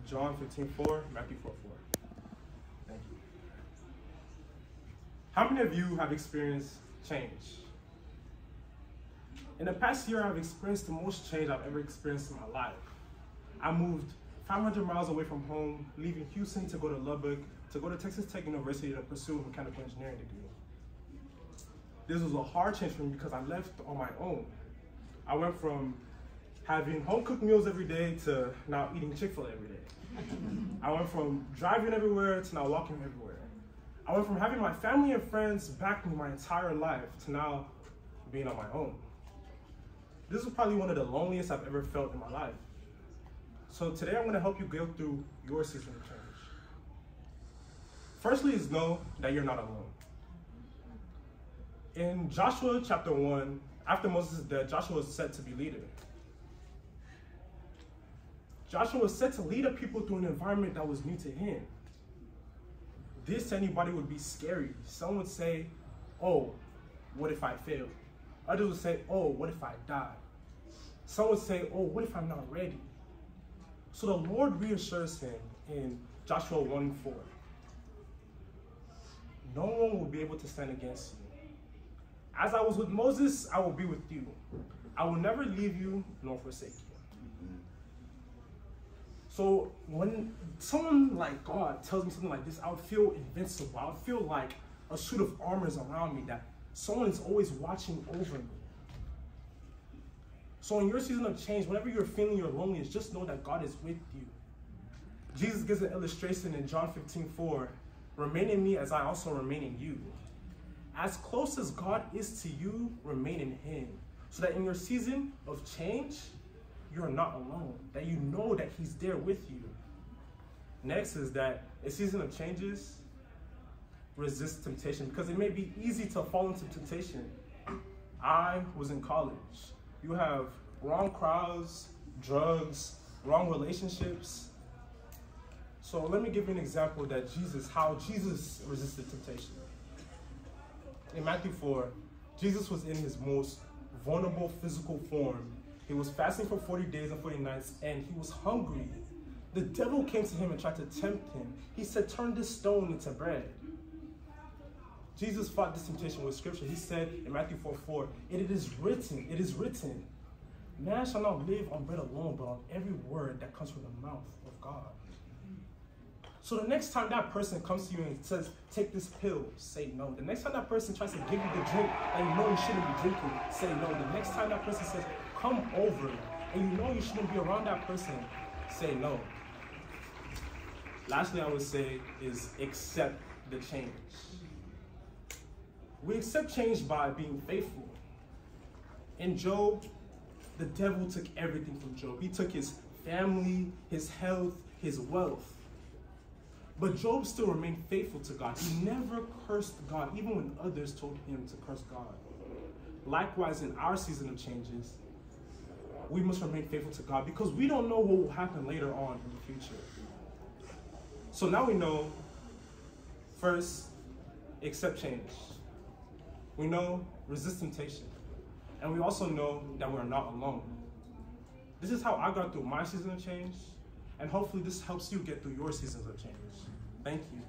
John 15:4, Matthew 4:4. Thank you. How many of you have experienced change? In the past year, I've experienced the most change I've ever experienced in my life. I moved 500 miles away from home, leaving Houston to go to Lubbock, to go to Texas Tech University to pursue a mechanical engineering degree. This was a hard change for me because I left on my own. I went from having home-cooked meals every day to now eating Chick-fil-A every day. I went from driving everywhere to now walking everywhere. I went from having my family and friends back me my entire life to now being on my own. This was probably one of the loneliest I've ever felt in my life. So today I'm going to help you go through your season of change. Firstly is know that you're not alone. In Joshua chapter 1, after Moses is dead, Joshua was set to be leader. Joshua was set to lead a people through an environment that was new to him. This to anybody would be scary. Some would say, oh, what if I fail? Others would say, oh, what if I die? Some would say, oh, what if I'm not ready? So the Lord reassures him in Joshua 1:4. No one will be able to stand against you. As I was with Moses, I will be with you. I will never leave you nor forsake you. So when someone like God tells me something like this, I would feel invincible. I would feel like a suit of armor is around me, that someone is always watching over me. So in your season of change, whenever you're feeling your loneliness, just know that God is with you. Jesus gives an illustration in John 15:4. Remain in me as I also remain in you. As close as God is to you, remain in him. So that in your season of change, you're not alone. That you know that he's there with you. Next is that a season of changes, resist temptation. Because it may be easy to fall into temptation. I was in college. You have wrong crowds, drugs, wrong relationships. So let me give you an example that how Jesus resisted temptation. In Matthew 4, Jesus was in his most vulnerable physical form. He was fasting for 40 days and 40 nights, and he was hungry. The devil came to him and tried to tempt him. He said, turn this stone into bread. Jesus fought this temptation with scripture. He said in Matthew 4:4, it is written, man shall not live on bread alone, but on every word that comes from the mouth of God. So the next time that person comes to you and says, take this pill, say no. The next time that person tries to give you the drink that you know you shouldn't be drinking, say no. The next time that person says, come over, and you know you shouldn't be around that person, say no. Lastly, I would say is accept the change. We accept change by being faithful. In Job, the devil took everything from Job. He took his family, his health, his wealth. But Job still remained faithful to God. He never cursed God, even when others told him to curse God. Likewise, in our season of changes, we must remain faithful to God because we don't know what will happen later on in the future. So now we know, first, accept change. We know, resist temptation. And we also know that we're not alone. This is how I got through my season of change, and hopefully this helps you get through your seasons of change. Thank you.